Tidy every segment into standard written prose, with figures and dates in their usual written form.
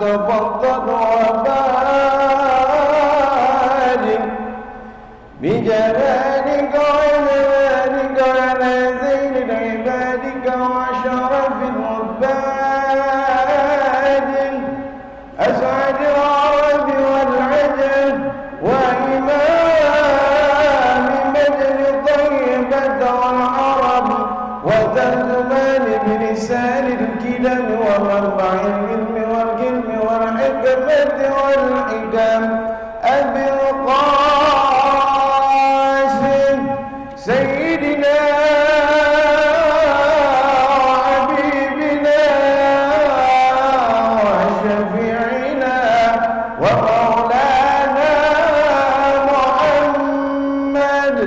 تفضل وبارك بجلالك وجلالك على زين عبادك وأشرف العباد أسعد العرب والعجم وإمام مجد طيبة والعرب وترجمان بلسان الكلام ومنبع العلم والحكمة والحكم أبي القاسم سيدنا وحبيبنا وشفيعنا ومولانا محمد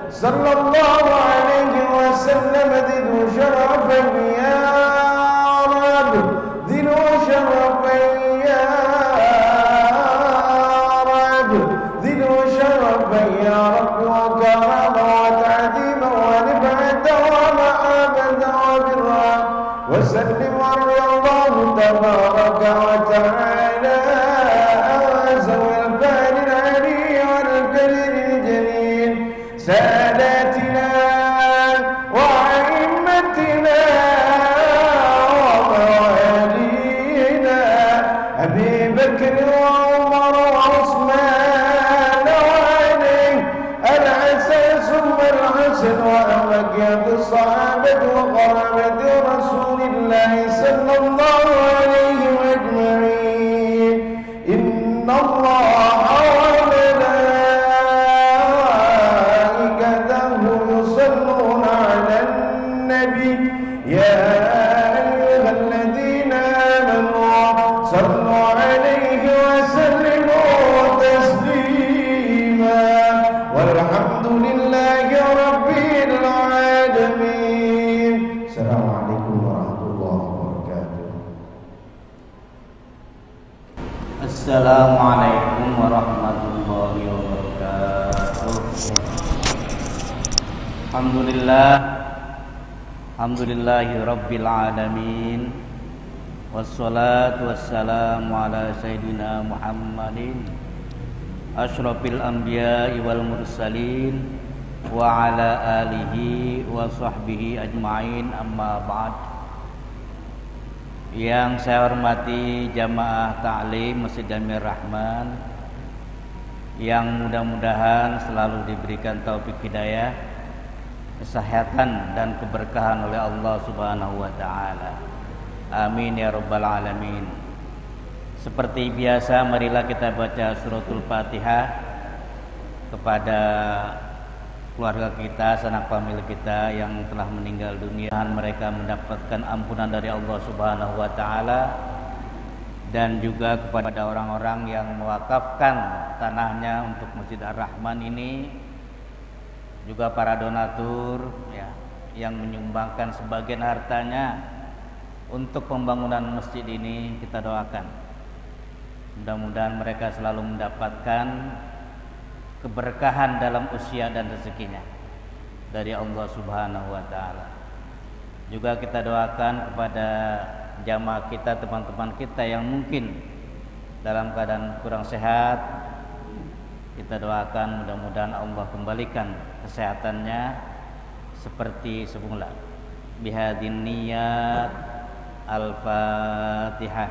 صلى الله عليه وسلم ذو شرفين يا رب ذو شرفين يا رب ذو شرفين يا رب وكرامة وتعظيما ونفعة ومحبة وبرا وسلم ورضي الله تبارك وتعالى ذوي الفضل العلي والكريم الجليل ساداتنا وأئمتنا وموالينا أبي بكر وعمر وعثمان وعلي الحسن ثم الحسن وأمكية الصحابة وقرابة رسول الله صلى الله عليه أجمعين إن الله وملائكته يصلون على النبي يا أيها الذين آمنوا صلوا عليه وسلموا تسليما والحمد لله رب العالمين. السلام عليكم ورحمة الله وبركاته. Assalamualaikum warahmatullahi wabarakatuh. Alhamdulillahi rabbil alamin. Wassalatu wassalamu ala sayyidina Muhammadin asyrafil anbiya'i wal mursalin wa ala alihi wa sahbihi ajma'in, amma ba'd. Yang saya hormati jamaah ta'lim Masjid Jamil Rahman, yang mudah-mudahan selalu diberikan taufik hidayah, kesehatan dan keberkahan oleh Allah Subhanahu wa taala. Amin ya rabbal alamin. Seperti biasa, marilah kita baca suratul Fatihah kepada keluarga kita, sanak famili kita yang telah meninggal dunia. Mereka mendapatkan ampunan dari Allah Subhanahu wa taala, dan juga kepada orang-orang yang mewakafkan tanahnya untuk Masjid Ar-Rahman ini, juga para donatur ya, yang menyumbangkan sebagian hartanya untuk pembangunan masjid ini. Kita doakan mudah-mudahan mereka selalu mendapatkan keberkahan dalam usia dan rezekinya dari Allah Subhanahu wa taala. Juga kita doakan kepada jamaah kita, teman-teman kita yang mungkin dalam keadaan kurang sehat. Kita doakan mudah-mudahan Allah kembalikan kesehatannya seperti semula. Bihadin niyat al-Fatihah.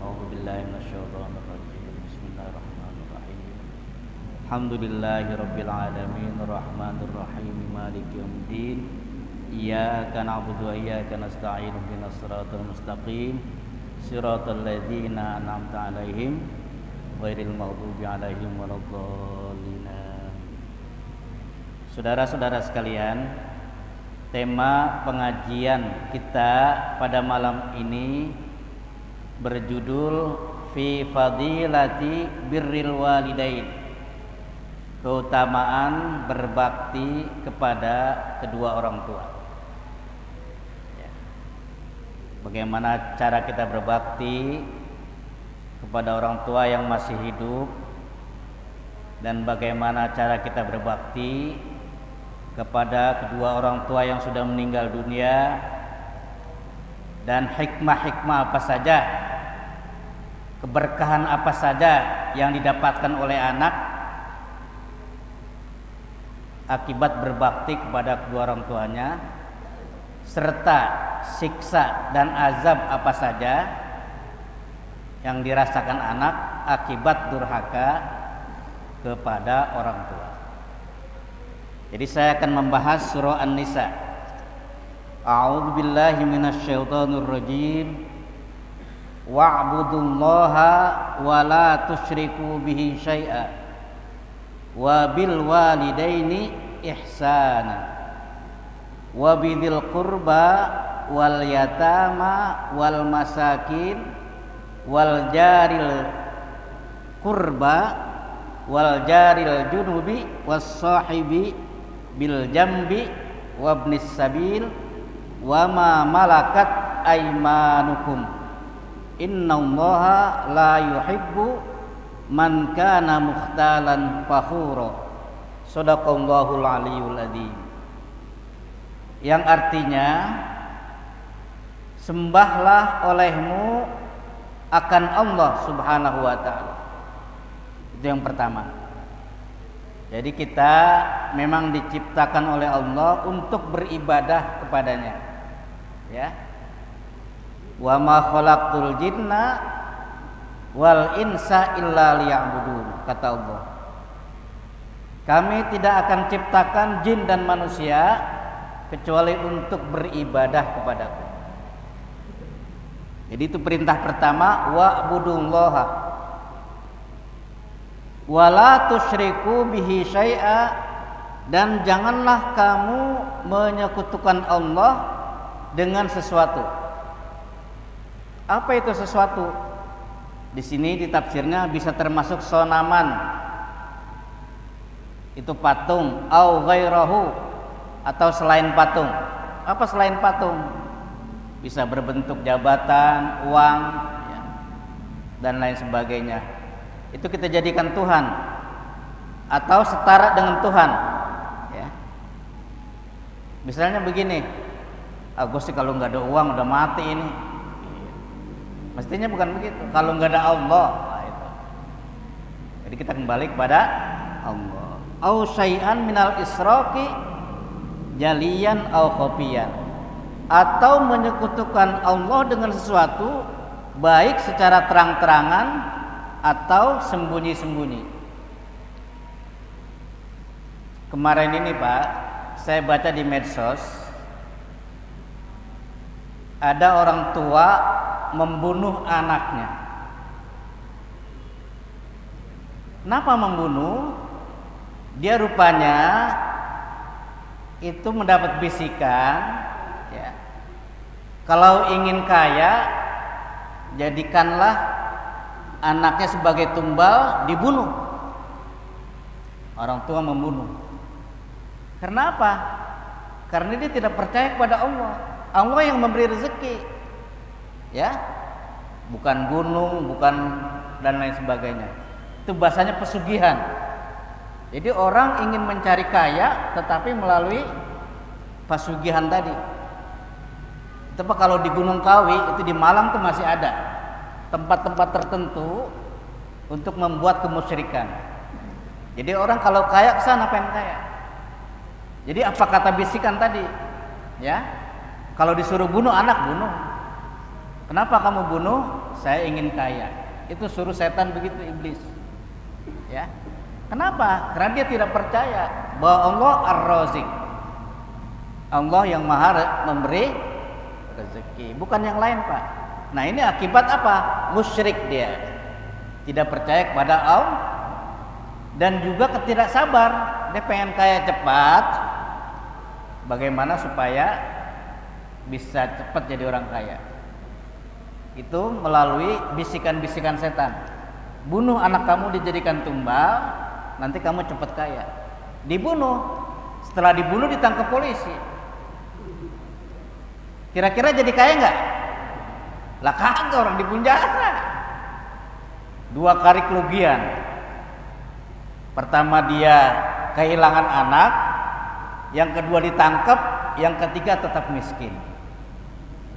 A'udzubillahi minasyaitonir rajim. Bismillahirrahmanirrahim. Alhamdulillahirabbil alamin, arrahmanir rahim, maliki yaumiddin. Iyyaka na'budu wa iyyaka nasta'in, ihdinas siratal mustaqim, siratal ladzina an'amta 'alaihim ghairil maghdubi 'alaihim waladdallin. Saudara-saudara sekalian, tema pengajian kita pada malam ini berjudul Fi Fadilati Birril Walidain, keutamaan berbakti kepada kedua orang tua. Bagaimana cara kita berbakti kepada orang tua yang masih hidup, dan bagaimana cara kita berbakti kepada kedua orang tua yang sudah meninggal dunia, dan hikmah-hikmah apa saja keberkahan apa saja yang didapatkan oleh anak akibat berbakti kepada kedua orang tuanya, serta siksa dan azab apa saja yang dirasakan anak akibat durhaka kepada orang tua. Jadi saya akan membahas surah An-Nisa. A'udzubillahi minasyaitonirrajim. Wa'budullaha wa la tusyriku bihi syai'a wa bil walidaini ihsana wa bidzil qurba wal yatama wal masakin wal jaril qurba wal jaril junubi was sahibi bil jambi wabnis sabil wa ma malakat aymanukum innallaha la yuhibbu man kana mukhtalan fakhura. Shadaqallahul aliyul adzim. Yang artinya, sembahlah olehmu akan Allah Subhanahu wa taala. Itu yang pertama. Jadi kita memang diciptakan oleh Allah untuk beribadah kepadanya. Ya. Wa ma khalaqtul jinna wal insa illa liya'budun, kata Allah. Kami tidak akan ciptakan jin dan manusia kecuali untuk beribadah kepadaku. Jadi itu perintah pertama, wa'budullaha wa la tusyriku bihi syai'a, dan janganlah kamu menyekutukan Allah dengan sesuatu. Apa itu sesuatu? Di sini ditafsirnya bisa termasuk sonaman, itu patung, au ghairahu, atau selain patung. Apa selain patung? Bisa berbentuk jabatan, uang, ya, dan lain sebagainya. Itu kita jadikan Tuhan atau setara dengan Tuhan. Ya. Misalnya begini, Gue sih kalau nggak ada uang udah mati ini. Mestinya bukan begitu. Kalau nggak ada Allah, itu. Jadi kita kembali kepada Allah. Au syai'an minal israqi jaliyan au khafiyan, atau menyekutukan Allah dengan sesuatu baik secara terang-terangan atau sembunyi-sembunyi. Kemarin ini Pak, saya baca di medsos, ada orang tua membunuh anaknya. Kenapa membunuh? Dia rupanya itu mendapat bisikan, ya, kalau ingin kaya, jadikanlah anaknya sebagai tumbal, dibunuh. Orang tua membunuh. Kenapa? Karena dia tidak percaya kepada Allah. Allah yang memberi rezeki, ya, bukan gunung, bukan dan lain sebagainya. Itu bahasanya pesugihan. Jadi orang ingin mencari kaya, tetapi melalui pesugihan tadi. Tapi kalau di Gunung Kawi, itu di Malang tuh masih ada tempat-tempat tertentu untuk membuat kemusyrikan. Jadi orang kalau kaya kesana pengen kaya. Jadi apa kata bisikan tadi? Ya, kalau disuruh bunuh anak, bunuh. Kenapa kamu bunuh? Saya ingin kaya. Itu suruh setan begitu, iblis. Ya. Kenapa? Karena dia tidak percaya bahwa Allah Ar-Razik, Allah yang maha memberi rezeki, bukan yang lain Pak. Nah ini akibat apa? Musyrik dia, tidak percaya kepada Allah, dan juga ketidaksabar. Dia pengen kaya cepat. Bagaimana supaya bisa cepat jadi orang kaya? Itu melalui bisikan-bisikan setan. Bunuh anak kamu dijadikan tumbal, nanti kamu cepat kaya. Dibunuh, setelah dibunuh ditangkap polisi. Kira-kira jadi kaya nggak? Lah kagak, orang di penjara. 2 kali kerugian. Pertama dia kehilangan anak, yang kedua ditangkap, yang ketiga tetap miskin.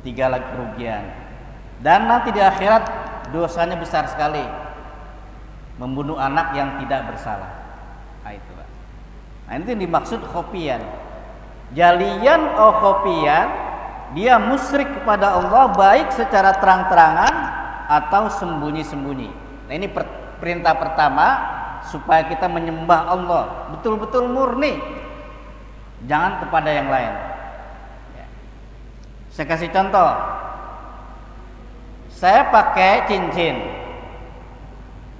3 lagi kerugian. Dan nanti di akhirat dosanya besar sekali. Membunuh anak yang tidak bersalah. Nah, itu Pak. Nah, ini yang dimaksud khofiyan. Jaliyan khofiyan, dia musyrik kepada Allah baik secara terang-terangan atau sembunyi-sembunyi. Nah, ini perintah pertama supaya kita menyembah Allah betul-betul murni, jangan kepada yang lain. Ya. Saya kasih contoh. Saya pakai cincin,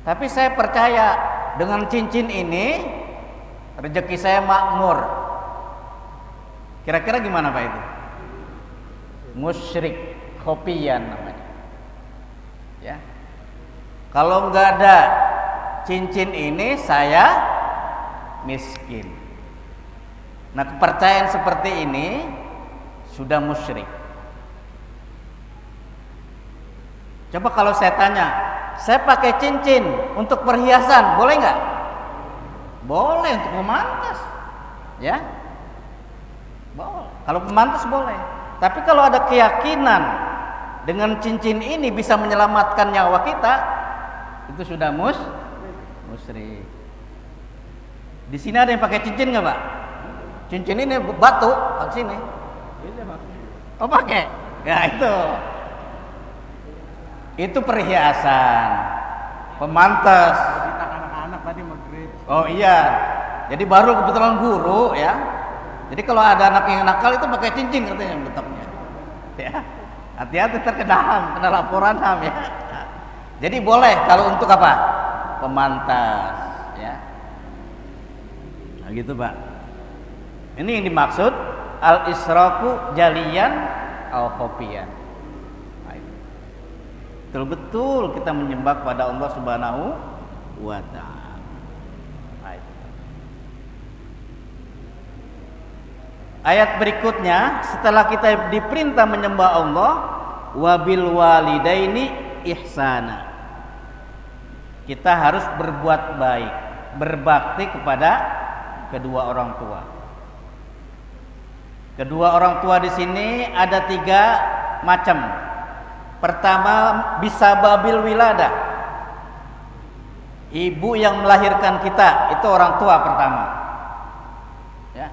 tapi saya percaya dengan cincin ini rezeki saya makmur. Kira-kira gimana Pak itu? Musyrik khofiyan namanya. Ya. Kalau nggak ada cincin ini saya miskin. Nah, kepercayaan seperti ini sudah musyrik. Coba kalau saya tanya, saya pakai cincin untuk perhiasan, boleh nggak? Boleh, untuk pemantas, ya, boleh. Kalau pemantas boleh. Tapi kalau ada keyakinan dengan cincin ini bisa menyelamatkan nyawa kita, itu sudah musyrik. Di sini ada yang pakai cincin nggak Pak? Cincin ini batu, Pak sini. Oh pakai? Ya itu perhiasan, pemantas. Anak-anak tadi maghrib. Oh iya, jadi baru kebetulan guru ya. Jadi kalau ada anak yang nakal itu pakai cincin katanya bentuknya. Ya, hati-hati terkena HAM, kena laporan HAM ya. Jadi boleh kalau untuk apa? Pemantas, ya. Nah gitu Pak. Ini yang dimaksud al-israku jaliyan au khofiyan. Betul-betul kita menyembah kepada Allah Subhanahu wa ta'ala. Ayat berikutnya, setelah kita diperintah menyembah Allah, wabil walidaini ihsana. Kita harus berbuat baik, berbakti kepada kedua orang tua. Kedua orang tua di sini ada 3 macam. Pertama, bisa babil wiladah. Ibu yang melahirkan kita itu orang tua pertama. Ya.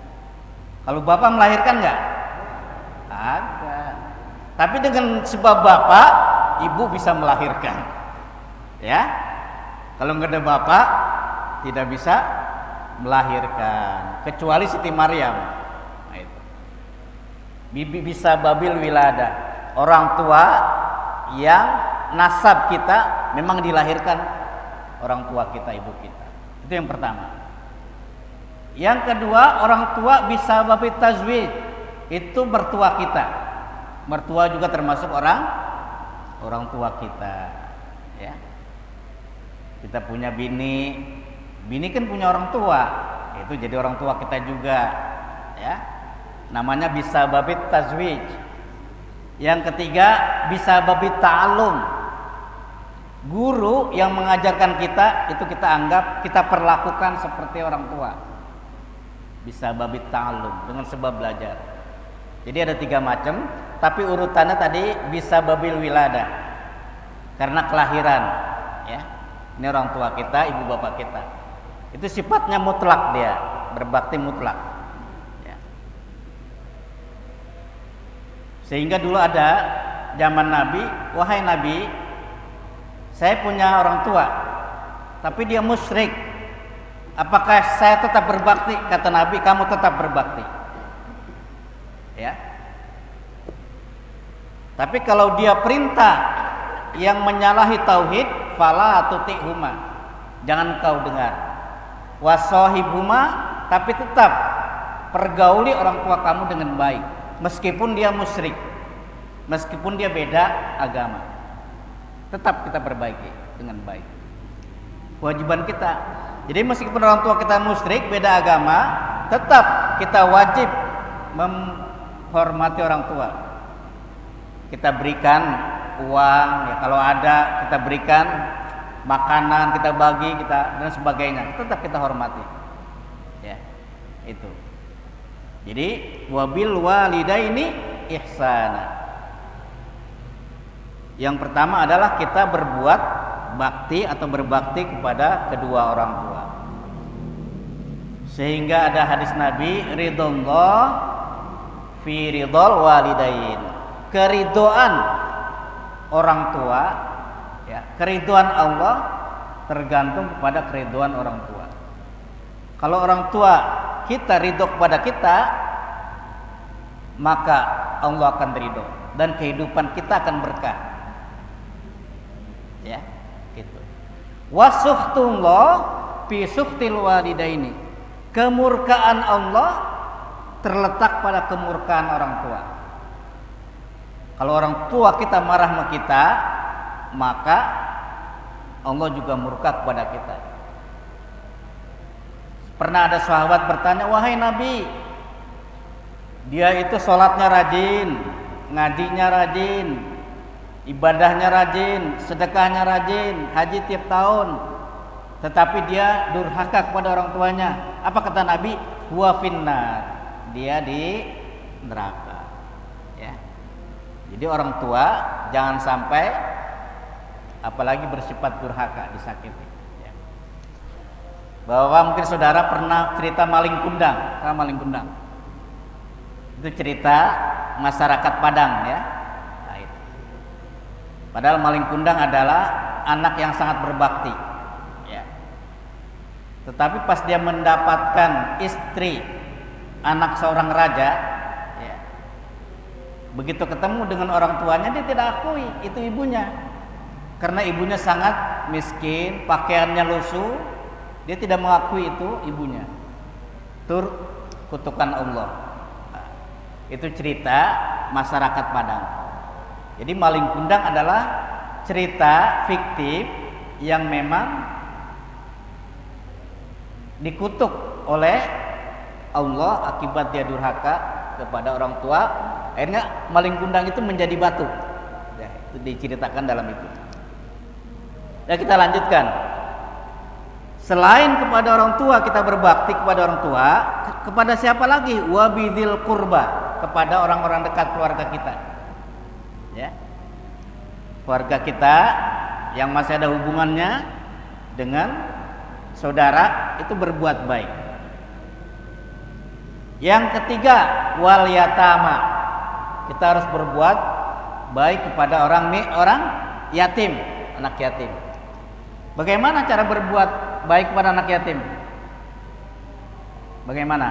Kalau bapak melahirkan enggak? Ada. Tapi dengan sebab bapak, ibu bisa melahirkan. Ya. Kalau enggak ada bapak, tidak bisa melahirkan. Kecuali Siti Maryam. Nah, itu. Bibi bisa babil wiladah. Orang tua yang nasab kita memang dilahirkan orang tua kita, ibu kita. Itu yang pertama. Yang kedua, orang tua bisa babi tazwij. Itu mertua kita. Mertua juga termasuk orang tua kita, ya. Kita punya bini kan punya orang tua. Itu jadi orang tua kita juga, ya. Namanya bisa babi tazwij. Yang ketiga, bisa babi ta'alum. Guru yang mengajarkan kita itu kita anggap, kita perlakukan seperti orang tua. Bisa babi ta'alum, dengan sebab belajar. Jadi ada 3 macam, tapi urutannya tadi bisa babil wiladah. Karena kelahiran, ya. Ini orang tua kita, ibu bapak kita. Itu sifatnya mutlak dia, berbakti mutlak. Sehingga dulu ada zaman Nabi, wahai Nabi, saya punya orang tua, tapi dia musyrik. Apakah saya tetap berbakti? Kata Nabi, kamu tetap berbakti. Ya. Tapi kalau dia perintah yang menyalahi tauhid, fala tuti'huma. Jangan kau dengar. Wasohibhuma, tapi tetap pergauli orang tua kamu dengan baik. Meskipun dia musyrik, meskipun dia beda agama, tetap kita perbaiki dengan baik. Kewajiban kita. Jadi meskipun orang tua kita musyrik, beda agama, tetap kita wajib menghormati orang tua. Kita berikan uang, ya kalau ada kita berikan makanan, kita bagi, kita dan sebagainya. Tetap kita hormati. Ya, itu. Jadi wabil walidaini ihsana. Yang pertama adalah kita berbuat bakti atau berbakti kepada kedua orang tua. Sehingga ada hadis Nabi, ridhullah fi ridhol walidain. Keridhaan orang tua, ya, keridhaan Allah tergantung kepada keridhaan orang tua. Kalau orang tua kita ridho kepada kita, maka Allah akan ridho dan kehidupan kita akan berkah. Ya, gitu. Wasuhtullah fi suhtil walidaini. Kemurkaan Allah terletak pada kemurkaan orang tua. Kalau orang tua kita marah sama kita, maka Allah juga murka kepada kita. Pernah ada sahabat bertanya, wahai Nabi, dia itu sholatnya rajin, ngajinya rajin, ibadahnya rajin, sedekahnya rajin, haji tiap tahun, tetapi dia durhaka kepada orang tuanya. Apa kata Nabi? Huwa finnar, dia di neraka. Ya. Jadi orang tua jangan sampai apalagi bersifat durhaka, disakiti. Ya. Bahwa mungkin saudara pernah cerita maling kundang, maling kundang. Itu cerita masyarakat Padang, ya. Nah, itu. Padahal maling kundang adalah anak yang sangat berbakti. Ya. Tetapi pas dia mendapatkan istri anak seorang raja, ya, begitu ketemu dengan orang tuanya dia tidak akui itu ibunya, karena ibunya sangat miskin, pakaiannya lusuh, dia tidak mengakui itu ibunya. Tur kutukan Allah. Nah, itu cerita masyarakat Padang. Jadi maling kundang adalah cerita fiktif yang memang dikutuk oleh Allah akibat dia durhaka kepada orang tua. Akhirnya maling kundang itu menjadi batu. Ya, itu diceritakan dalam itu. Ya, kita lanjutkan. Selain kepada orang tua kita berbakti kepada orang tua, kepada siapa lagi? Wabidil kurba, kepada orang-orang dekat keluarga kita. Ya. Keluarga kita yang masih ada hubungannya dengan saudara itu berbuat baik. Yang ketiga, wal yatama. Kita harus berbuat baik kepada orang yatim, anak yatim. Bagaimana cara berbuat baik kepada anak yatim? Bagaimana?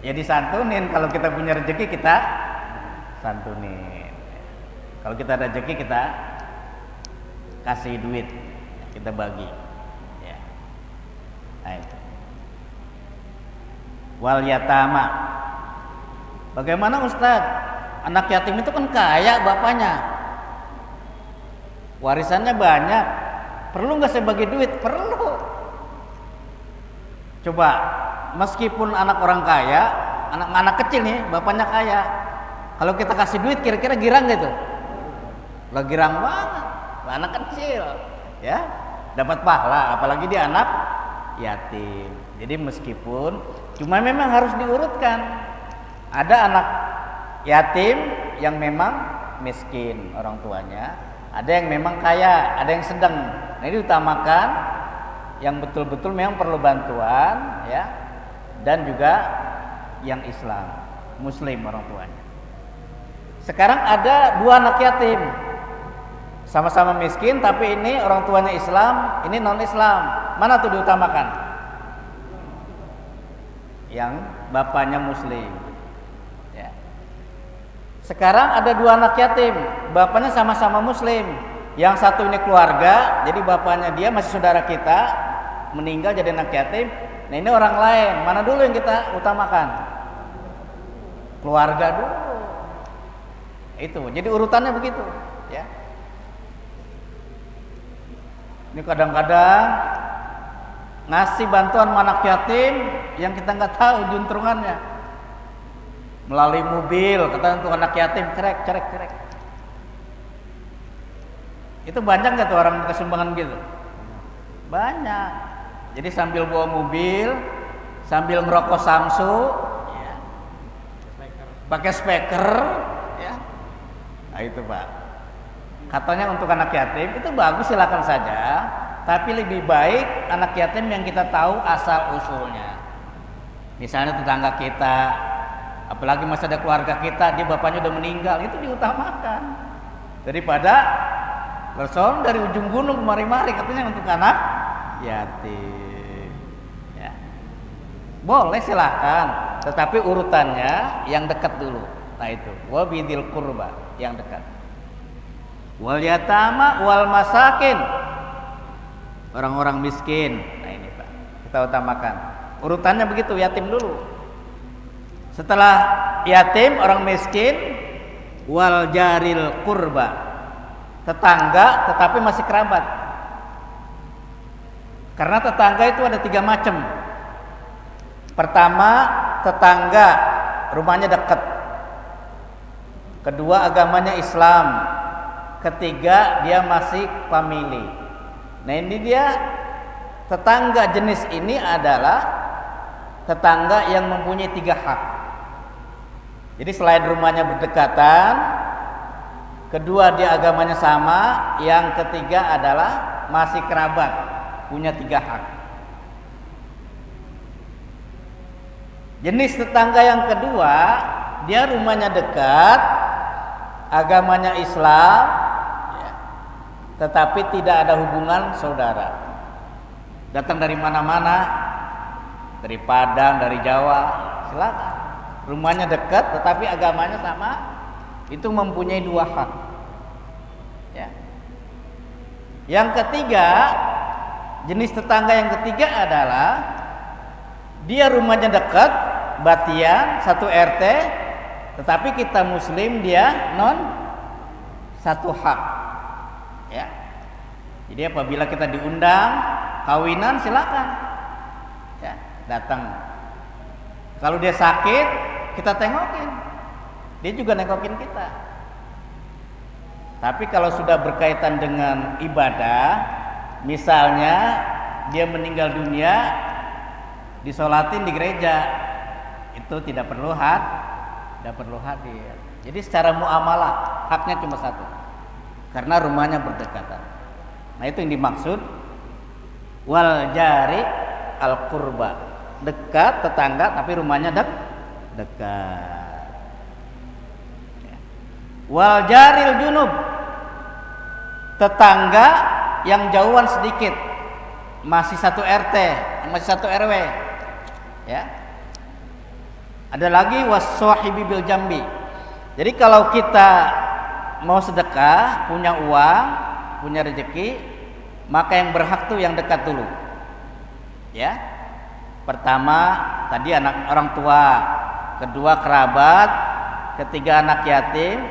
Ya disantunin, kalau kita punya rezeki kita santunin. Kalau kita ada rezeki kita kasih duit, kita bagi. Ya. Nah, itu. Wal yatama. Bagaimana Ustaz? Anak yatim itu kan kaya bapaknya, warisannya banyak, perlu nggak saya bagi duit? Perlu. Coba, meskipun anak orang kaya, anak kecil nih, bapaknya kaya, kalau kita kasih duit kira-kira girang gitu? Lah girang banget, anak kecil, ya dapat pahala, apalagi dia anak yatim. Jadi meskipun cuma memang harus diurutkan. Ada anak yatim yang memang miskin orang tuanya, ada yang memang kaya, ada yang sedang. Nah, ini diutamakan yang betul-betul memang perlu bantuan, ya, dan juga yang Islam, Muslim orang tuanya. Sekarang ada dua anak yatim, sama-sama miskin, tapi ini orang tuanya Islam, ini non Islam. Mana tuh diutamakan? Yang bapaknya Muslim. Sekarang ada dua anak yatim, bapaknya sama-sama Muslim. Yang satu ini keluarga, jadi bapaknya dia masih saudara kita, meninggal jadi anak yatim. Nah, ini orang lain, mana dulu yang kita utamakan? Keluarga dulu. Itu, jadi urutannya begitu, ya. Ini kadang-kadang ngasih bantuan anak yatim yang kita nggak tahu juntrungannya. Melalui mobil, kata untuk anak yatim, cerek. Itu banyak nggak tuh orang kesumbangan gitu? Banyak. Jadi sambil bawa mobil, sambil ngerokok samsu, ya, pakai speaker, ya, Nah, itu Pak. Katanya untuk anak yatim itu bagus, silakan saja. Tapi lebih baik anak yatim yang kita tahu asal usulnya. Misalnya tetangga kita, apalagi masih ada keluarga kita, dia bapaknya udah meninggal, itu diutamakan daripada bersoal dari ujung gunung kemari-mari katanya untuk anak yatim. Ya. Boleh silakan, tetapi urutannya yang dekat dulu. Nah itu, wabidil qurba, yang dekat. Wal yatama wal masakin, orang-orang miskin. Nah ini Pak, kita utamakan. Urutannya begitu, yatim dulu. Setelah yatim, orang miskin, wal jaril qurba, tetangga tetapi masih kerabat. Karena tetangga itu ada 3 macam. Pertama, tetangga rumahnya dekat. Kedua, agamanya Islam. Ketiga, dia masih family. Nah ini dia, tetangga jenis ini adalah tetangga yang mempunyai 3 hak. Jadi selain rumahnya berdekatan, kedua dia agamanya sama, yang ketiga adalah masih kerabat, punya 3 hak. Jenis tetangga yang kedua, dia rumahnya dekat, agamanya Islam, ya, tetapi tidak ada hubungan saudara. Datang dari mana-mana, dari Padang, dari Jawa, silakan. Rumahnya dekat, tetapi agamanya sama, itu mempunyai 2 hak. Ya. Yang ketiga, jenis tetangga yang ketiga adalah dia rumahnya dekat, batian, 1 RT, tetapi kita Muslim, dia non 1 hak. Ya. Jadi apabila kita diundang kawinan, silakan, ya, datang. Kalau dia sakit, kita tengokin, dia juga nengokin kita. Tapi kalau sudah berkaitan dengan ibadah, misalnya dia meninggal dunia, disolatin di gereja, itu tidak perlu hadir. Jadi secara muamalah haknya cuma 1, karena rumahnya berdekatan. Nah itu yang dimaksud wal jari al qurba, dekat tetangga tapi rumahnya dekat. Wal jaril junub, tetangga yang jauhan sedikit, masih 1 RT, masih 1 RW. Ya. Ada lagi was-sahibi bil jambi. Jadi kalau kita mau sedekah, punya uang, punya rezeki, maka yang berhak tuh yang dekat dulu. Ya. Pertama tadi anak orang tua, kedua kerabat, ketiga anak yatim,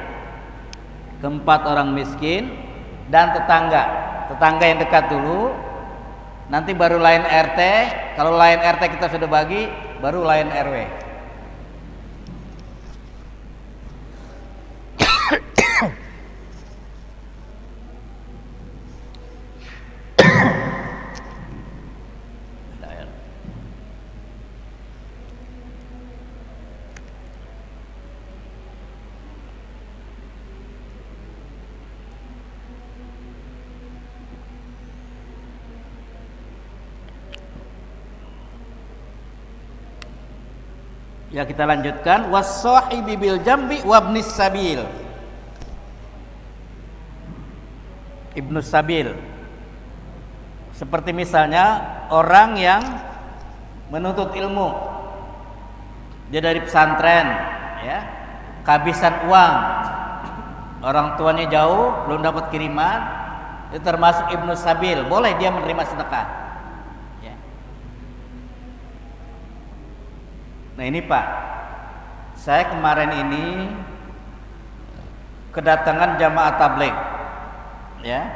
keempat orang miskin, dan tetangga. Tetangga yang dekat dulu, nanti baru lain RT. Kalau lain RT kita sudah bagi, baru lain RW. Ya kita lanjutkan, was-sahibi bil jambi wabnis sabil. Ibnu Sabil, seperti misalnya orang yang menuntut ilmu, dia dari pesantren, ya, kehabisan uang, orang tuanya jauh, belum dapat kiriman, itu termasuk Ibnu Sabil, boleh dia menerima sedekah. Ya. Nah ini Pak, saya kemarin ini kedatangan jamaah tabligh, ya,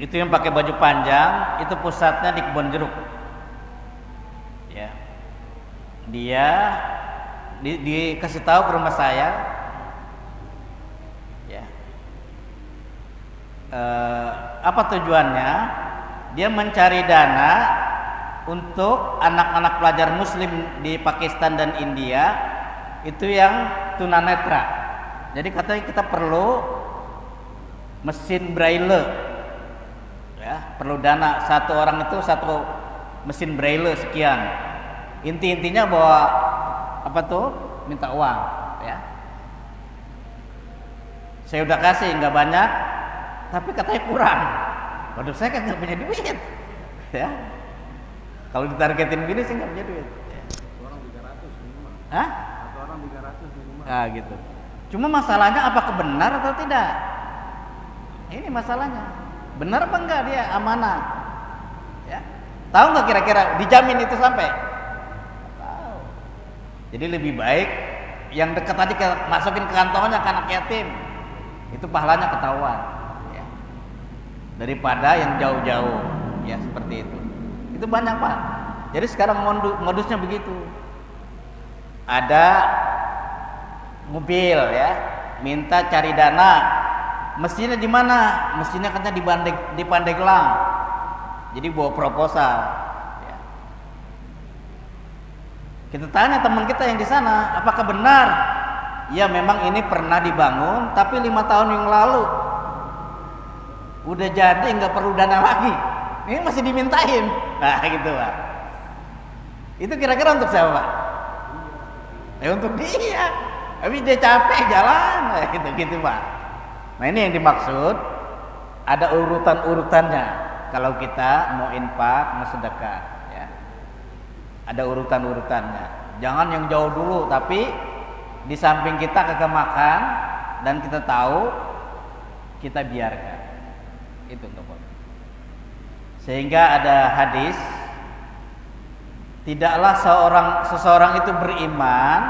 itu yang pakai baju panjang, itu pusatnya di Kebon Jeruk. Ya, dia dikasih tahu ke rumah saya, ya, apa tujuannya? Dia mencari dana untuk anak-anak pelajar Muslim di Pakistan dan India, itu yang tunanetra. Jadi katanya kita perlu mesin braille. Ya, perlu dana satu orang itu satu mesin braille sekian. Intinya bahwa apa tuh? Minta uang, ya. Saya udah kasih nggak banyak, tapi katanya kurang. Waduh, saya kan nggak punya duit, ya. Kalau ditargetin gini sih nggak punya duit. Ya. Orang 300 minimal. Hah? Satu orang 300 minimal. Nah, gitu. Cuma masalahnya apakah benar atau tidak? Ini masalahnya. Benar apa enggak dia amanah? Ya. Tahu nggak kira-kira dijamin itu sampai? Tahu. Jadi lebih baik yang dekat tadi masukin ke kantongnya ke anak yatim. Itu pahalanya ketahuan. Ya. Daripada yang jauh-jauh, ya seperti itu. Itu banyak Pak. Jadi sekarang modusnya begitu. Ada mobil ya, minta cari dana. Mestinya di mana? Mestinya katanya di Pandeglang. Jadi bawa proposal. Ya. Kita tanya teman kita yang di sana, apakah benar? Ya memang ini pernah dibangun, tapi 5 tahun yang lalu udah jadi nggak perlu dana lagi. Ini masih dimintain. Nah gitu Pak. Itu kira-kira untuk siapa Pak? Ya untuk dia. Tapi dia capek jalan, nah, gitu Pak. Nah ini yang dimaksud, ada urutan-urutannya. Kalau kita mau infak, mau sedekah, ya. Ada urutan-urutannya. Jangan yang jauh dulu, tapi di samping kita kagak makan dan kita tahu, kita biarkan. Itu untuk Pak. Sehingga ada hadis, tidaklah seseorang itu beriman,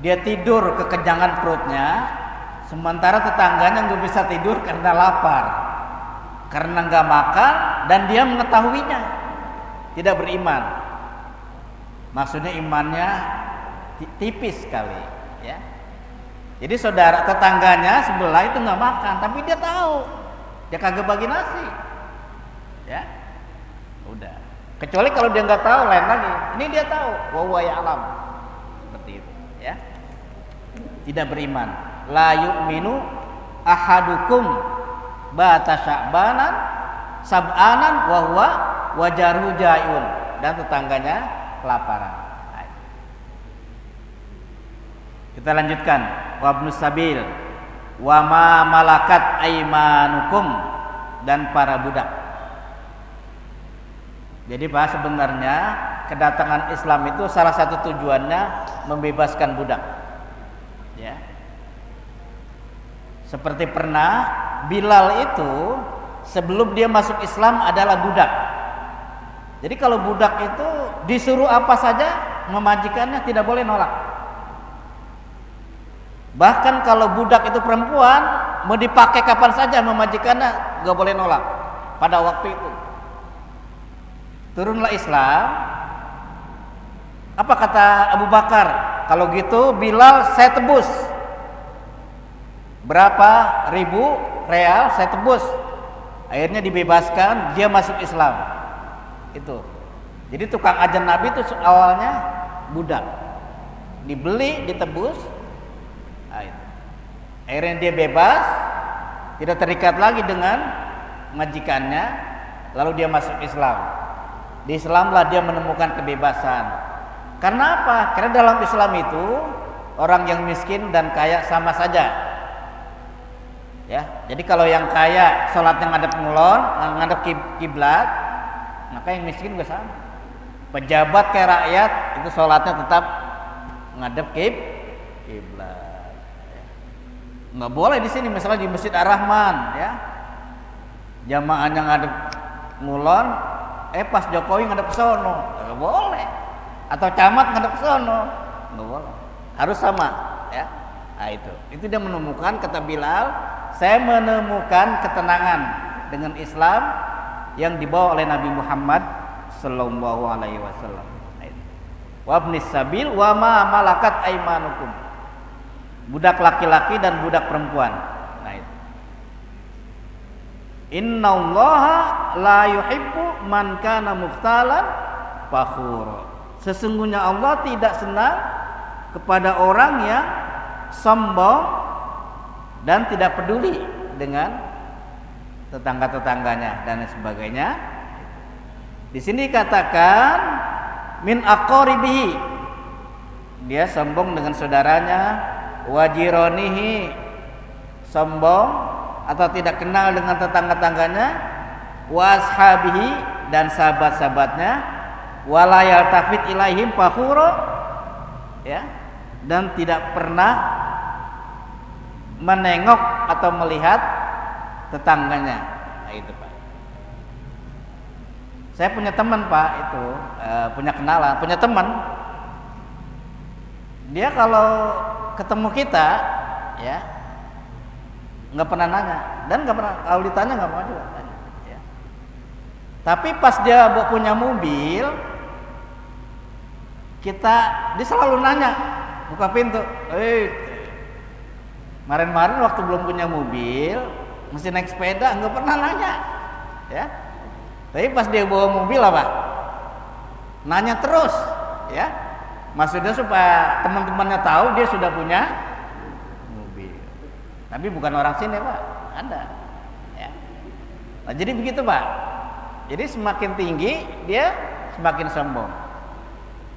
dia tidur kekenyangan perutnya, sementara tetangganya nggak bisa tidur karena lapar, karena nggak makan, dan dia mengetahuinya. Tidak beriman. Maksudnya imannya tipis sekali, ya. Jadi saudara tetangganya sebelah itu nggak makan, tapi dia tahu, dia kagak bagi nasi, ya. Udah. Kecuali kalau dia nggak tahu, lain lagi. Ini dia tahu, wa huwa ya'lam. Seperti itu, ya. Tidak beriman. La yu'minu ahadukum bata sya'banan sab'anan wa huwa wajaruhu ja'un, dan tetangganya kelaparan. Kita lanjutkan. Wa ibnus sabil wa ma malakat aimanukum, dan para budak. Jadi Pak, sebenarnya kedatangan Islam itu salah satu tujuannya membebaskan budak. Ya. Seperti pernah Bilal itu sebelum dia masuk Islam adalah budak. Jadi kalau budak itu disuruh apa saja memajikannya tidak boleh nolak. Bahkan kalau budak itu perempuan mau dipakai kapan saja memajikannya nggak boleh nolak pada waktu itu. Turunlah Islam. Apa kata Abu Bakar? Kalau gitu Bilal saya tebus. Berapa ribu real saya tebus. Akhirnya dibebaskan, dia masuk Islam. Itu. Jadi tukang ajan Nabi itu awalnya budak. Dibeli, ditebus. Nah, itu. Akhirnya dia bebas, tidak terikat lagi dengan majikannya, lalu dia masuk Islam. Di Islamlah dia menemukan kebebasan. Karena apa? Karena dalam Islam itu orang yang miskin dan kaya sama saja. Ya, jadi kalau yang kaya sholatnya ngadep ngulon, ngadep kiblat, maka yang miskin juga sama. Pejabat kayak rakyat itu sholatnya tetap ngadep kiblat. Nggak boleh di sini, misalnya di Masjid Ar-Rahman, ya, jamaahnya ngadep ngulon, pas Jokowi ngadep sono, nggak boleh. Atau camat ngadep sono, nggak boleh. Harus sama, ya. Nah itu dia menemukan, kata Bilal, saya menemukan ketenangan dengan Islam yang dibawa oleh Nabi Muhammad sallallahu alaihi wasallam. Wa ibnis sabil wa ma malakat aimanukum. Budak laki-laki dan budak perempuan. Nah itu. Innallaha la yuhibbu man kana mukhtalan fakhura. Sesungguhnya Allah tidak senang kepada orang yang sombong dan tidak peduli dengan tetangga-tetangganya dan sebagainya. Di sini dikatakan min aqaribihi, dia sombong dengan saudaranya, wajironihi, sombong atau tidak kenal dengan tetangga-tetangganya, washabihi, dan sahabat-sahabatnya, wala yaltafit ilaihim fakhuro, ya, dan tidak pernah menengok atau melihat tetangganya. Nah, itu Pak. Saya punya teman Pak, itu punya kenalan, punya teman. Dia kalau ketemu kita, ya, nggak pernah nanya, dan nggak pernah kalau ditanya nggak mau juga tanya. Ya. Tapi pas dia punya mobil, dia selalu nanya, buka pintu. Kemarin waktu belum punya mobil, mesti naik sepeda, nggak pernah nanya, ya. Tapi pas dia bawa mobil apa? Nanya terus, ya. Maksudnya supaya teman-temannya tahu dia sudah punya mobil. Tapi bukan orang sini Pak, ada. Ya. Nah, jadi begitu Pak. Jadi semakin tinggi dia semakin sombong.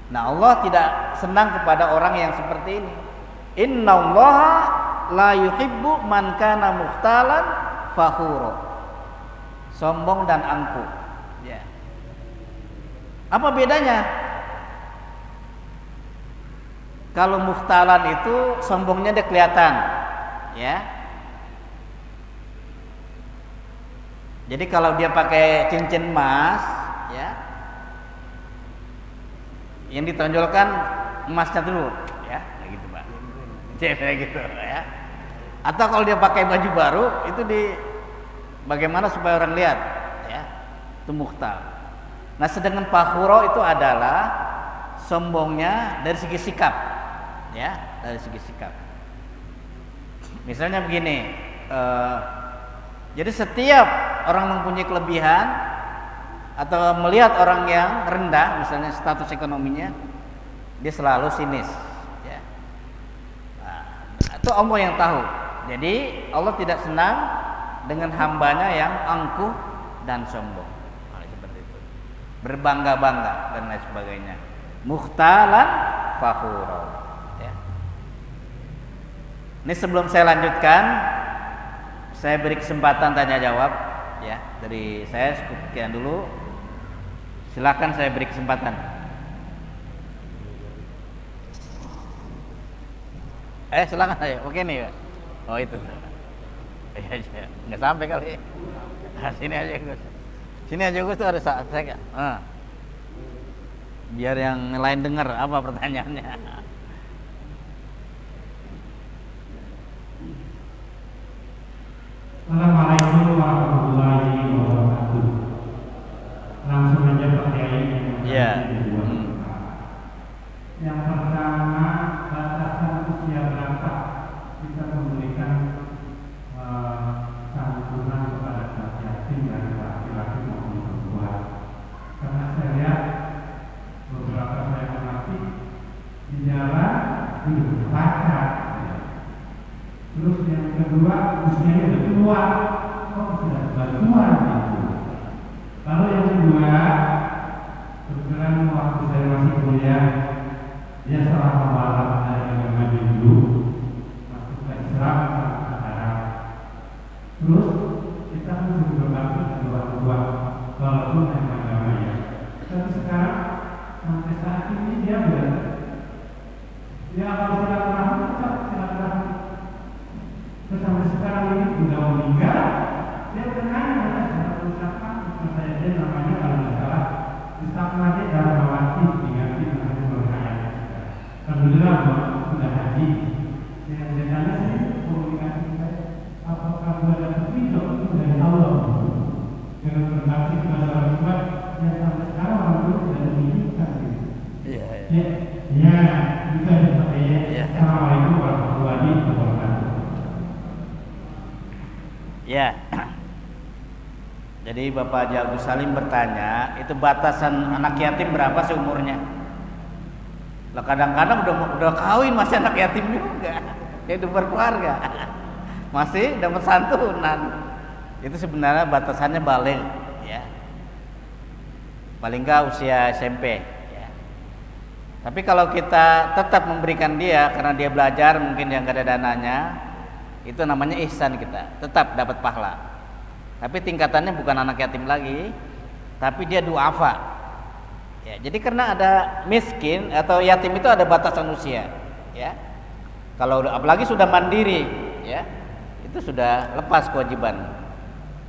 Nah, Allah tidak senang kepada orang yang seperti ini. Innallaha la yuhibbu man kana mukhtalan fakhura. Sombong dan angkuh. Ya. Apa bedanya? Kalau mukhtalan itu sombongnya dia kelihatan, ya. Jadi kalau dia pakai cincin emas, ya, yang ditonjolkan emasnya dulu, ya, kayak gitu Pak. Kayak gitu, ya. Atau kalau dia pakai baju baru, itu bagaimana supaya orang lihat, ya, itu mukhtal. Nah, sedangkan fakhuro itu adalah sombongnya dari segi sikap, ya, dari segi sikap. Misalnya begini, jadi setiap orang mempunyai kelebihan atau melihat orang yang rendah, misalnya status ekonominya, dia selalu sinis, ya. Nah, itu Allah yang tahu. Jadi Allah tidak senang dengan hambanya yang angkuh dan sombong, seperti itu, berbangga-bangga dan lain sebagainya. Mukhtalan fakhura. Ya. Ini sebelum saya lanjutkan, saya beri kesempatan tanya jawab, ya, dari saya sekian dulu. Silakan saya beri kesempatan. Silakan aja. Oke nih, Pak. Oh itu. Ya, nggak sampai kali. Nah, sini aja Gus. Sini aja Gus tuh ada saat saya. Biar yang lain dengar apa pertanyaannya. Assalamualaikum warahmatullahi wabarakatuh. Langsung aja Pak Kiai. Iya. Yang pertama, batasan usia berapa kita memberikan santunan kepada anak yatim dari laki-laki maupun perempuan? Karena saya lihat beberapa saya mengerti di jalan baca. Terus yang kedua, usianya udah tua, kok sudah bantuan gitu. Lalu yang kedua, kebetulan waktu saya masih kuliah, dia salah pembalap dari agama dulu, masuk ke Islam, masuk ke Arab. Terus kita harus berbakti pada orang tua, walaupun hanya agama ya. Tapi sekarang sampai saat ini dia kalau silaturahmi tetap silaturahmi. Terus sampai sekarang ini sudah meninggal, dia bertanya pada ucapan saya dia namanya kalau tidak salah Ustaz Made Darmawati diganti dengan Nurhayat. Alhamdulillah sudah haji. Saya tanya sih komunikasi saya, apakah ada petunjuk itu dari Allah dengan berbakti kepada orang tua yang sampai sekarang orang tua tidak menunjukkan. Iya. Ya, itu ada pakai ya. Assalamualaikum warahmatullahi wabarakatuh. Ya. Jadi Bapak Haji Agus Salim bertanya, itu batasan anak yatim berapa sih umurnya? Lah kadang-kadang udah kawin masih anak yatim juga. hidup berkeluarga. Masih dapat santunan. Itu sebenarnya batasannya baligh ya. Paling enggak usia SMP ya. Tapi kalau kita tetap memberikan dia karena dia belajar mungkin yang enggak ada dananya, itu namanya ihsan, kita tetap dapat pahala. Tapi tingkatannya bukan anak yatim lagi, tapi dia duafa. Ya, jadi karena ada miskin atau yatim itu ada batasan usia, ya. Kalau apalagi sudah mandiri, ya, itu sudah lepas kewajiban,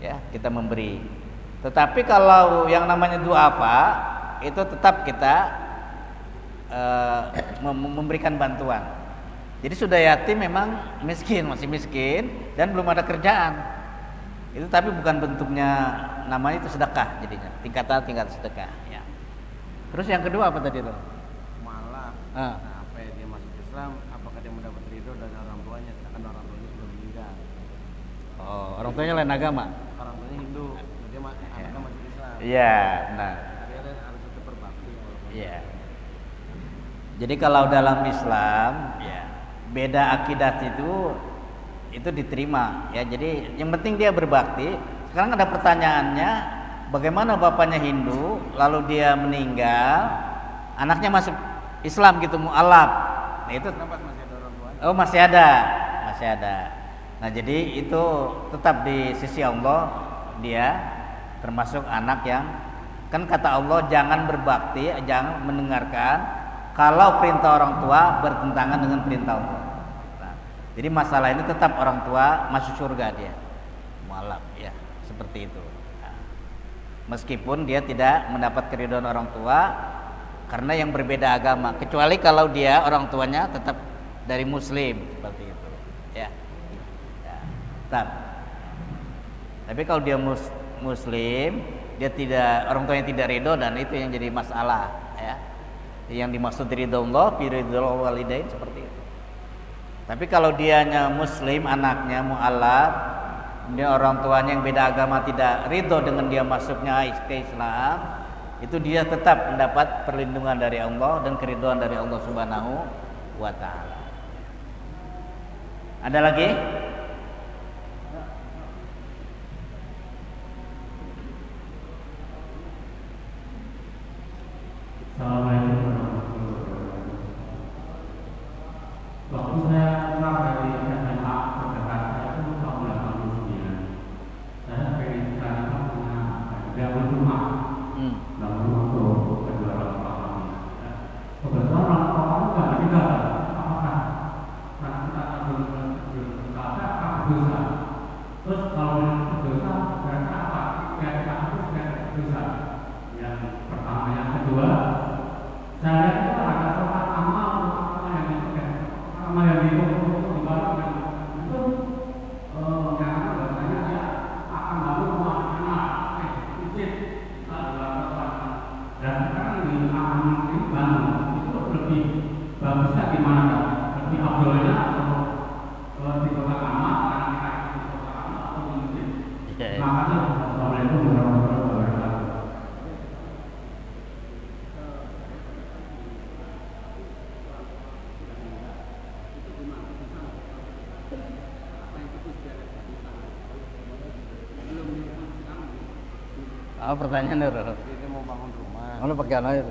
ya, kita memberi. Tetapi kalau yang namanya duafa itu tetap kita memberikan bantuan. Jadi sudah yatim memang miskin, masih miskin dan belum ada kerjaan. Itu tapi bukan bentuknya, namanya itu sedekah jadinya, tingkat sedekah ya. Terus yang kedua apa tadi tuh? Malah nah, apa ya, dia masuk Islam, apakah dia mendapat ridho dari orang tuanya sedangkan orang tuanya sudah meninggal? Oh, orang tuanya lain agama. Orang tuanya Hindu, dia anaknya masuk Islam. Iya, benar. Dia harus tetap berbakti. Iya. Jadi kalau dalam Islam ya beda akidah itu diterima ya. Jadi yang penting dia berbakti. Sekarang ada pertanyaannya, bagaimana bapaknya Hindu lalu dia meninggal, anaknya masuk Islam gitu, mu'alaf. Nah itu Kenapa masih ada orang tuanya? oh masih ada. Nah jadi itu tetap di sisi Allah dia termasuk anak yang, kan kata Allah jangan berbakti, jangan mendengarkan kalau perintah orang tua bertentangan dengan perintah Allah. Nah, jadi masalah ini tetap orang tua masuk surga dia, mualaf ya, seperti itu. Nah, meskipun dia tidak mendapat keridhaan orang tua karena yang berbeda agama, kecuali kalau dia orang tuanya tetap dari Muslim seperti itu, ya. Tetap. Tapi kalau dia Muslim, dia tidak, orang tuanya tidak ridho, dan itu yang jadi masalah, ya. Yang dimaksud ridho Allah, ridho walidain seperti itu. Tapi kalau dianya Muslim, anaknya mu'alaf, dia orang tuanya yang beda agama tidak ridho dengan dia masuknya ke Islam, itu dia tetap mendapat perlindungan dari Allah dan keridhaan dari Allah Subhanahu wa Ta'ala. Ada lagi? Assalamualaikum warahmatullahi wabarakatuh. Waktu saya keluar dari SMA terdekat saya itu tahun 89. Saya pengen sekali punya bangun rumah, bangun rumah untuk kedua orang tua kami. Kebetulan orang tua kami nggak meninggal. Apakah karena kita berdosa, apa dosa? Terus kalau berdosa, berarti apa? Kira-kira harus berdosa. Yang pertama, yang kedua. Saya itu ada sholat amal yang itu ibarat itu jangan bahasanya dia akan lalu rumah anak izin dan sekarang di amal ini bangun itu lebih bagusnya gimana? Lebih abdulnya atau di sholat amal karena kita di sholat amal atau di masjid? Terima kasih. Assalamualaikum warahmatullahi wabarakatuh. Apa pertanyaannya? Jadi dia mau bangun rumah. Lu pakai apa ya?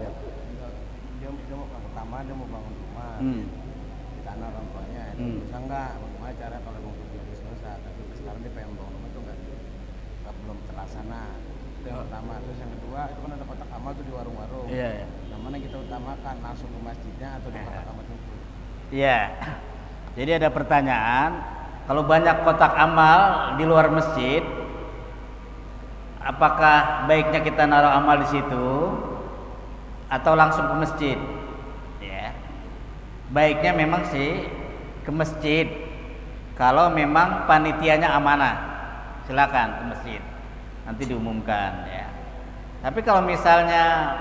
Dia mau pertama dia mau bangun rumah. Di tanah orang tuanya. Bisa enggak? Bagaimana cara kalau mau begitu selesai? Tapi sekarang dia pengen bangun rumah itu enggak belum terlaksana. Itu yang pertama. Terus yang kedua itu kan ada kotak amal tuh di warung-warung. Iya. Yang mana kita utamakan, langsung ke masjidnya atau di kotak amal itu? Iya. Jadi ada pertanyaan, kalau banyak kotak amal di luar masjid, apakah baiknya kita naruh amal di situ atau langsung ke masjid? Ya. Baiknya memang sih ke masjid. Kalau memang panitianya amanah, silakan ke masjid. Nanti diumumkan ya. Tapi kalau misalnya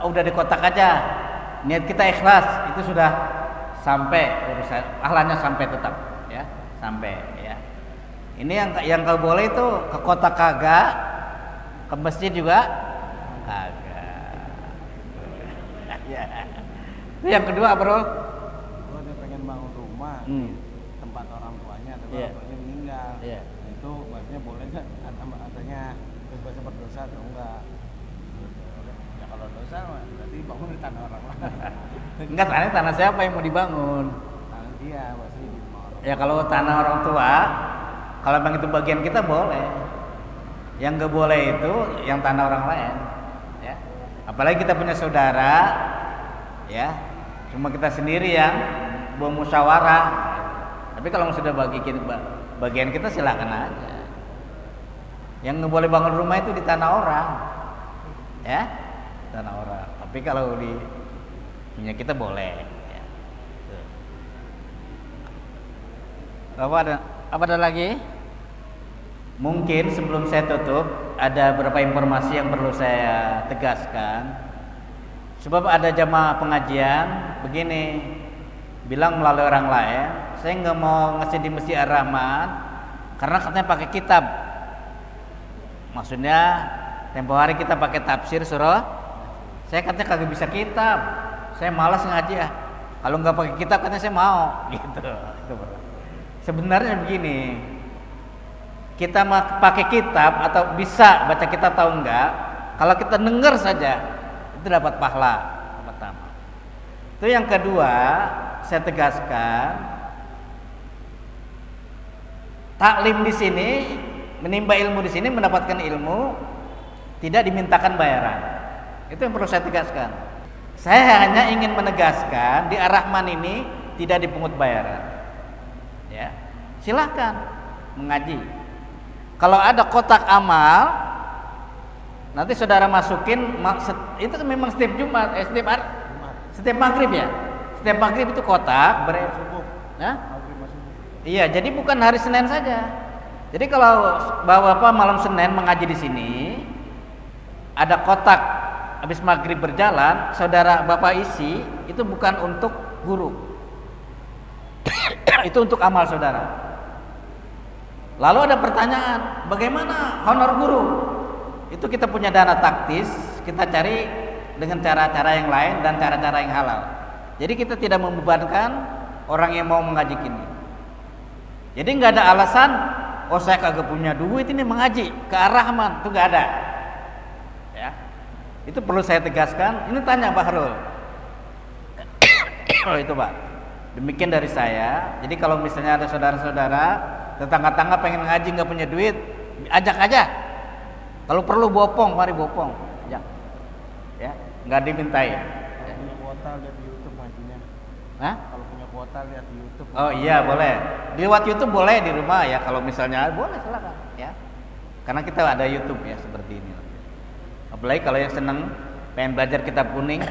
udah di kotak aja, niat kita ikhlas, itu sudah sampai urusan pahalanya sampai tetap ya, sampai ya. Ini yang kau boleh itu ke kota kagak, ke masjid juga kagak. Ya. Itu yang kedua, bro. Kalau dia pengen bangun rumah, tempat orang tuanya, tapi Iya. orang tuanya meninggal. Iya. Nah, itu maksudnya boleh nggak katanya bebas berdosa atau enggak? Ya kalau dosa mah berarti bangun di tanah orang lain. Enggak, tanah siapa yang mau dibangun? Tanah dia pasti di rumah orang. Ya kalau tanah orang tua, kalau memang itu bagian kita boleh. Yang nggak boleh itu yang tanah orang lain. Ya. Apalagi kita punya saudara, ya, cuma kita sendiri yang bermusyawarah. Tapi kalau sudah bagian kita silakan aja. Yang nggak boleh bangun rumah itu di tanah orang, ya, tanah orang. Tapi kalau di punya kita boleh. Ya. Tuh. Apa ada lagi? Mungkin sebelum saya tutup ada beberapa informasi yang perlu saya tegaskan. Sebab ada jamaah pengajian begini, bilang melalui orang lain, saya nggak mau ngasih di Masjid Ar-Rahman karena katanya pakai kitab. Maksudnya tempo hari kita pakai tafsir surah. Saya katanya kagak bisa kitab, saya malas ngaji ya. Kalau nggak pakai kitab katanya saya mau, gitu. Sebenarnya begini. Kita pakai kitab atau bisa baca kitab tahu enggak, kalau kita dengar saja itu dapat pahala pertama. Itu yang kedua, saya tegaskan taklim di sini, menimba ilmu di sini, mendapatkan ilmu tidak dimintakan bayaran. Itu yang perlu saya tegaskan. Saya hanya ingin menegaskan di Ar-Rahman ini tidak dipungut bayaran. Ya. Silakan mengaji. Kalau ada kotak amal, nanti saudara masukin, itu memang setiap Jumat, setiap maghrib ya. Setiap maghrib itu kotak Subuh. Nah? Maghrib masuk. Iya, jadi bukan hari Senin saja. Jadi kalau bapak-bapak malam Senin mengaji di sini, ada kotak habis maghrib berjalan, saudara bapak isi, itu bukan untuk guru, itu untuk amal saudara. Lalu ada pertanyaan, bagaimana honor guru? Itu kita punya dana taktis, kita cari dengan cara-cara yang lain dan cara-cara yang halal. Jadi kita tidak membebankan orang yang mau mengaji ini. Jadi nggak ada alasan, oh saya kagak punya duit ini mengaji ke Ar-Rahman, itu nggak ada. Ya, itu perlu saya tegaskan. Ini tanya Pak Harul. Oh itu Pak. Demikian dari saya. Jadi kalau misalnya ada saudara-saudara tetangga-tangga pengen ngaji nggak punya duit, ajak aja. Kalau perlu bopong, mari bopong. Ajak. Ya, nggak dimintai. Kalau punya kuota lihat di YouTube ngajinya. Hah? Kalau punya kuota lihat di YouTube. Oh iya boleh. Lewat YouTube boleh di rumah ya. Kalau misalnya boleh silakan. Ya. Karena kita ada YouTube ya seperti ini. Apalagi kalau yang seneng pengen belajar kitab kuning,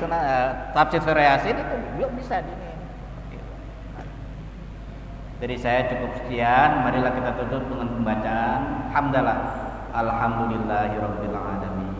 tafsir surah Yasin itu juga bisa di ini. Jadi saya cukup sekian, marilah kita tutup dengan pembacaan hamdalah alhamdulillahirabbil alamin.